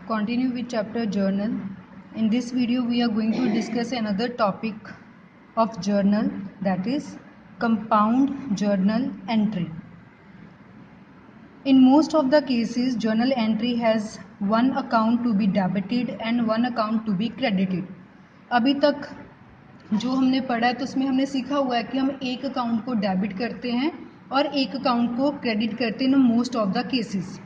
Continue with chapter journal. In this video we are going to discuss another topic of journal, that is compound journal entry. In most of the cases journal entry has one account to be debited and one account to be credited. अभी तक जो हमने पढ़ा है तो उसमें हमने सीखा हुआ है कि हम एक अकाउंट को डेबिट करते हैं और एक अकाउंट को क्रेडिट करते हैं in most of the cases.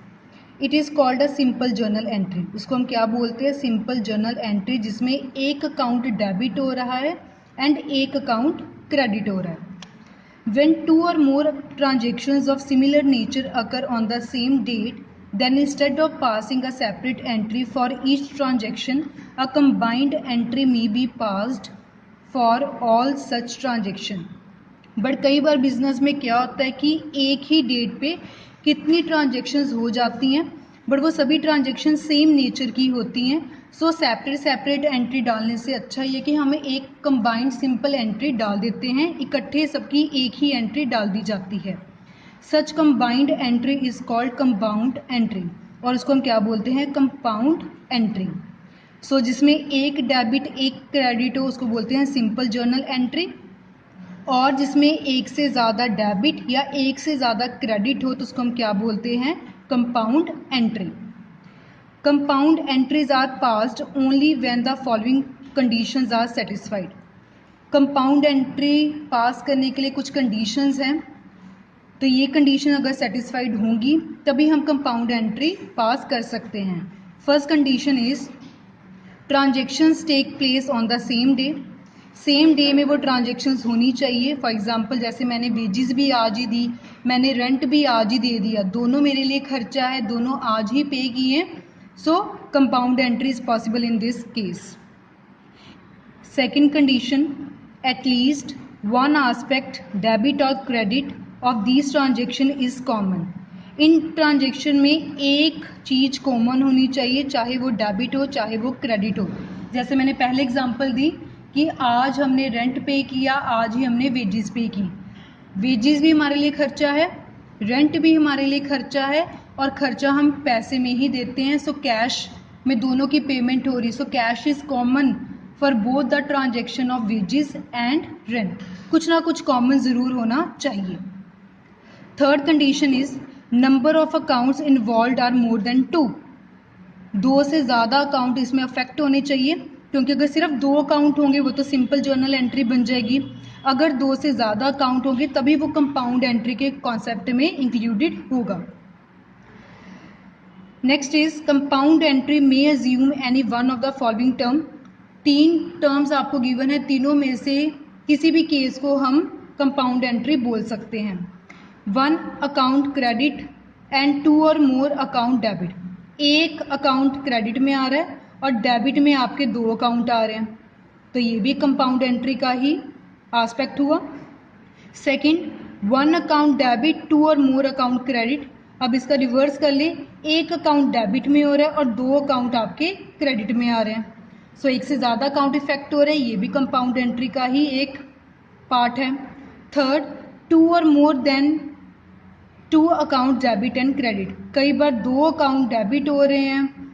It is called a simple journal entry. उसको हम क्या बोलते हैं? सिंपल जर्नल एंट्री, जिसमें एक अकाउंट डेबिट हो रहा है एंड एक अकाउंट क्रेडिट हो रहा है. When two or more transactions of similar nature occur on the same date, then instead of passing a separate entry for each transaction, a combined entry may be passed for all such transaction. But कई बार business में क्या होता है कि एक ही date पे कितनी transactions हो जाती हैं, बट वो सभी ट्रांजेक्शन सेम नेचर की होती हैं. सो सेपरेट एंट्री डालने से अच्छा ये कि हमें एक कंबाइंड सिंपल एंट्री डाल देते हैं, इकट्ठे सबकी एक ही एंट्री डाल दी जाती है. Such combined entry is called compound entry, और उसको हम क्या बोलते हैं? Compound entry. सो जिसमें एक डेबिट एक क्रेडिट हो उसको बोलते हैं सिंपल जर्नल एंट्री, और जिसमें एक से ज़्यादा डेबिट या एक से ज़्यादा क्रेडिट हो तो उसको हम क्या बोलते हैं? Compound entry. Compound entries are passed only when the following conditions are satisfied. Compound entry pass करने के लिए कुछ कंडीशंस हैं, तो ये कंडीशन अगर सेटिस्फाइड होंगी तभी हम कंपाउंड एंट्री पास कर सकते हैं. First condition is transactions take place on the same day. Same day में वो ट्रांजेक्शन्स होनी चाहिए. फॉर एग्जांपल जैसे मैंने वेजेस भी आज ही दी, मैंने रेंट भी आज ही दे दिया, दोनों मेरे लिए खर्चा है, दोनों आज ही पे किए. So compound entry is possible in this case. Second condition, at least one aspect debit और credit of this transaction is common. In transaction में एक चीज़ कॉमन होनी चाहिए, चाहे वो डेबिट हो चाहे वो क्रेडिट हो. जैसे मैंने पहले एग्जांपल दी कि आज हमने रेंट पे किया, आज ही हमने वेजेस पे की. वेजेस भी हमारे लिए खर्चा है, रेंट भी हमारे लिए खर्चा है, और खर्चा हम पैसे में ही देते हैं. सो कैश में दोनों की पेमेंट हो रही. So cash is common for both the transaction of wages and rent. कुछ ना कुछ कॉमन ज़रूर होना चाहिए. Third condition is number of accounts involve are more than 2. दो से ज़्यादा अकाउंट इसमें अफेक्ट होने चाहिए, क्योंकि अगर सिर्फ दो अकाउंट होंगे वो तो सिंपल जर्नल एंट्री बन जाएगी. अगर दो से ज़्यादा अकाउंट होंगे तभी वो कंपाउंड एंट्री के कॉन्सेप्ट में इंक्लूडेड होगा. Next is compound entry may assume any one of the following term. 3 terms आपको गिवन है, तीनों में से किसी भी केस को हम कंपाउंड एंट्री बोल सकते हैं. 1 अकाउंट क्रेडिट एंड 2 और मोर अकाउंट डेबिट. एक अकाउंट क्रेडिट में आ रहा है और डेबिट में आपके 2 अकाउंट आ रहे हैं, तो ये भी कंपाउंड एंट्री का ही आस्पेक्ट हुआ. सेकंड, 1 अकाउंट डेबिट 2 और मोर अकाउंट क्रेडिट. अब इसका रिवर्स कर ले, एक अकाउंट डेबिट में हो रहा है और 2 अकाउंट आपके क्रेडिट में आ रहे हैं. सो एक से ज़्यादा अकाउंट इफेक्ट हो रहे हैं, ये भी कंपाउंड एंट्री का ही एक पार्ट है. थर्ड, 2 और मोर than 2 account debit and credit. कई बार 2 अकाउंट डेबिट हो रहे हैं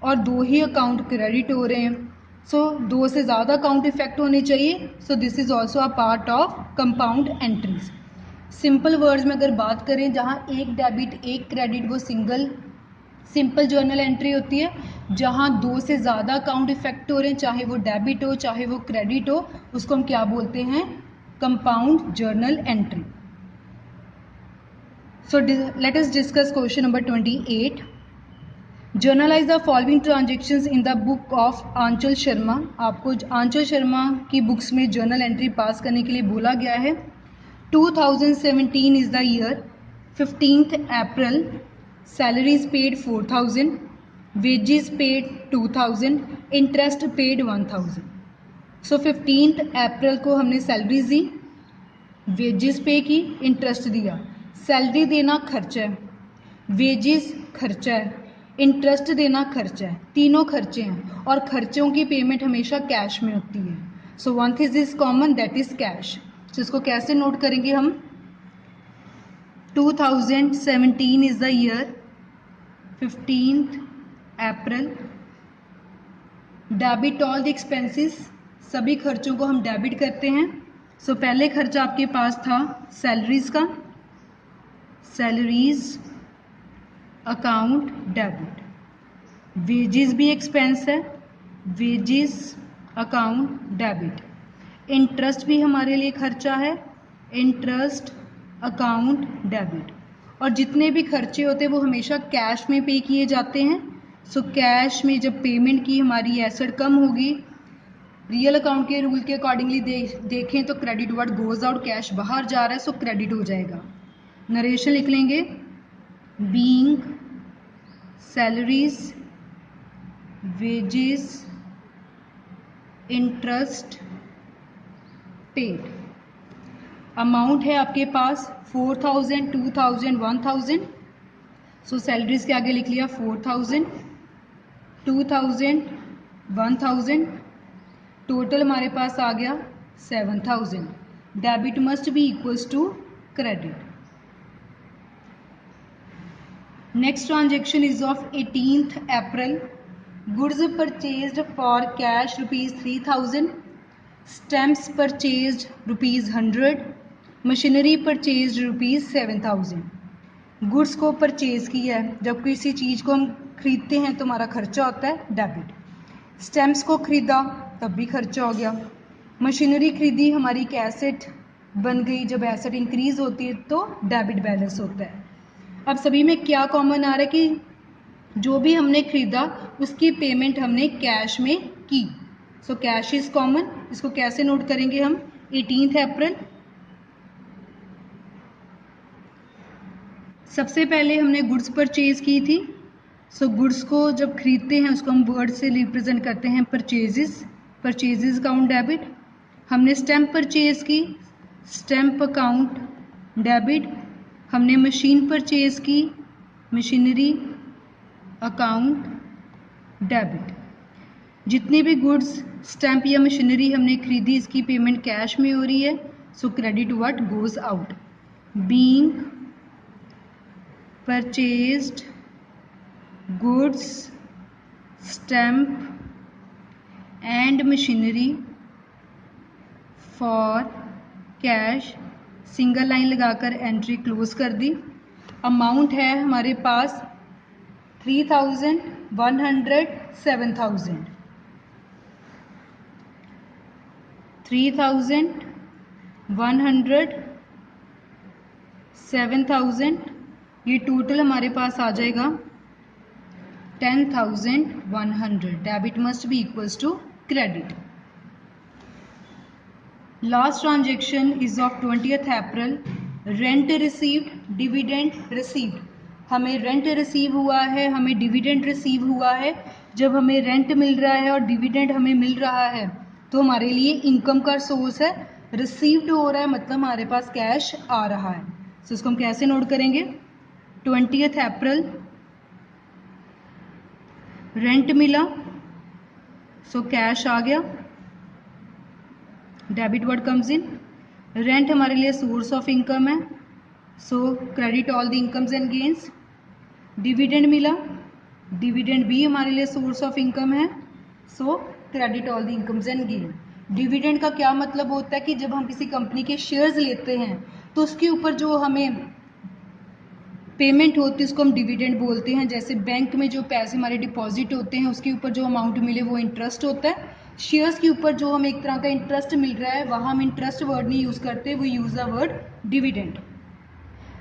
और 2 ही अकाउंट क्रेडिट हो रहे हैं. सो 2 से ज़्यादा अकाउंट इफेक्ट होने चाहिए. So this is also a part of compound entries. Simple words में अगर बात करें, जहाँ एक डेबिट एक क्रेडिट वो सिंपल जर्नल एंट्री होती है. जहाँ 2 से ज़्यादा अकाउंट इफेक्ट हो रहे हैं, चाहे वो डेबिट हो चाहे वो क्रेडिट हो, उसको हम क्या बोलते हैं? Compound journal entry. So let us discuss question number 28. Journalize the following transactions in the book of आंचल शर्मा. आपको आंचल शर्मा की बुक्स में जर्नल एंट्री पास करने के लिए बोला गया है. 2017 is the year. 15th April, salaries paid 4,000, wages paid 2,000, interest paid 1,000. So 15th April को हमने सैलरीज दी, वेजेस पे की, इंटरेस्ट दिया. सैलरी देना खर्चा है, वेजेस खर्चा है, इंटरेस्ट देना खर्चा है, तीनों खर्चे हैं और खर्चों की पेमेंट हमेशा कैश में होती है. So one thing is common, that is cash. तो इसको कैसे नोट करेंगे हम? 2017 is the year, 15th April, debit all the expenses, सभी खर्चों को हम डेबिट करते हैं। सो पहले खर्चा आपके पास था सैलरीज का, सैलरीज अकाउंट डेबिट। वेजेस भी एक्सपेंस है, वेजेस अकाउंट डेबिट। इंटरेस्ट भी हमारे लिए खर्चा है, इंटरेस्ट अकाउंट डेबिट। और जितने भी खर्चे होते हैं वो हमेशा कैश में पे किए जाते हैं। सो कैश में जब पेमेंट की हमारी एसेट कम होगी, रियल अकाउंट के रूल के अकॉर्डिंगली देखें तो credit word goes out, cash बाहर जा रहा है, सो क्रेडिट हो जाएगा। नरेशन लिख लेंगे, being salaries, wages, interest paid. Amount है आपके पास 4000, 2000, 1000। सो सैलरीज के आगे लिख लिया 4000, 2000, 1000। टोटल हमारे पास आ गया 7000। Debit must be equals to credit. Next transaction is of 18th April। Goods purchased for cash ₹3000, stamps purchased ₹100, machinery purchased ₹7000। Goods को परचेज किया है, जब किसी चीज़ को हम खरीदते हैं तो हमारा खर्चा होता है डेबिट। स्टैम्प्स को खरीदा तब भी खर्चा हो गया। मशीनरी खरीदी, हमारी एक एसेट बन गई, जब एसेट इंक्रीज होती है तो डेबिट बैलेंस होता है। अब सभी में क्या कॉमन आ रहा है कि जो भी हमने खरीदा उसकी पेमेंट हमने कैश में की। So cash is common. इसको कैसे नोट करेंगे हम, 18th April। सबसे पहले हमने गुड्स परचेज की थी। सो गुड्स को जब खरीदते हैं उसको हम वर्ड से रिप्रेजेंट करते हैं परचेजेस, परचेजेस अकाउंट डेबिट। हमने स्टैम्प परचेज की, स्टैम्प अकाउंट डेबिट। हमने मशीन परचेज की, मशीनरी अकाउंट डेबिट। जितनी भी गुड्स, स्टैम्प या मशीनरी हमने खरीदी इसकी पेमेंट कैश में हो रही है, सो credit what goes out. Being purchased goods, stamp and machinery for cash, single line लगाकर एंट्री क्लोज कर दी। अमाउंट है हमारे पास 3000, 100, 7000। 3000, 100, 7000। ये टोटल हमारे पास आ जाएगा 10,100। Debit must be equals to credit. Last transaction is of 20th April। Rent received, dividend received. हमें rent receive हुआ है, हमें डिविडेंड रिसीव हुआ है। जब हमें रेंट मिल रहा है और डिविडेंड हमें मिल रहा है तो हमारे लिए इनकम का सोर्स है। रिसीव्ड हो रहा है मतलब हमारे पास कैश आ रहा है। सो इसको हम कैसे नोट करेंगे, 20th April रेंट मिला, सो कैश आ गया, debit word comes in. Rent हमारे लिए सोर्स ऑफ इनकम है, सो credit all the incomes and gains. Dividend मिला, डिविडेंड भी हमारे लिए सोर्स ऑफ इनकम है, सो credit all the incomes and gain. Dividend का क्या मतलब होता है कि जब हम किसी कंपनी के शेयर्स लेते हैं तो उसके ऊपर जो हमें पेमेंट होती है उसको हम डिविडेंड बोलते हैं। जैसे बैंक में जो पैसे हमारे डिपॉजिट होते हैं उसके ऊपर जो अमाउंट मिले वो इंटरेस्ट होता है। शेयर्स के ऊपर जो हमें एक तरह का इंटरेस्ट मिल रहा है वहाँ हम इंटरेस्ट वर्ड नहीं यूज़ करते, वो use the word dividend.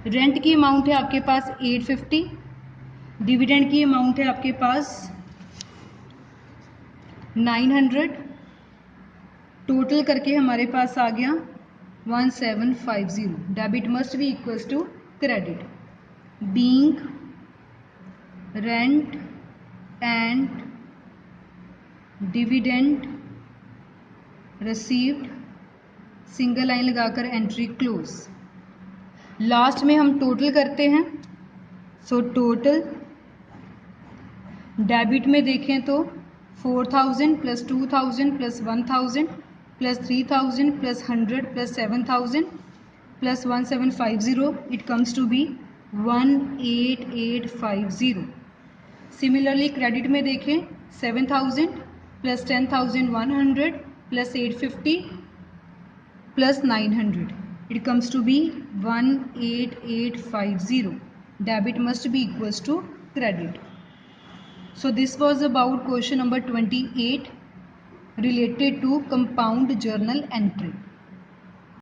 Rent की अमाउंट है आपके पास 850, डिविडेंड की अमाउंट है आपके पास 900। टोटल करके हमारे पास आ गया 1750। Debit must be equals to credit. Being rent and dividend received, single line लगाकर एंट्री क्लोज। लास्ट में हम टोटल करते हैं। सो टोटल डेबिट में देखें तो 4000 plus 2000 plus 1000 plus 3000 plus 100 plus 7000 plus 1750, it comes to be 18850। Similarly credit में देखें 7000 plus 10,100 plus 850 plus 900. It comes to be 18850. Debit must be equals to credit. So this was about question number 28 related to compound journal entry.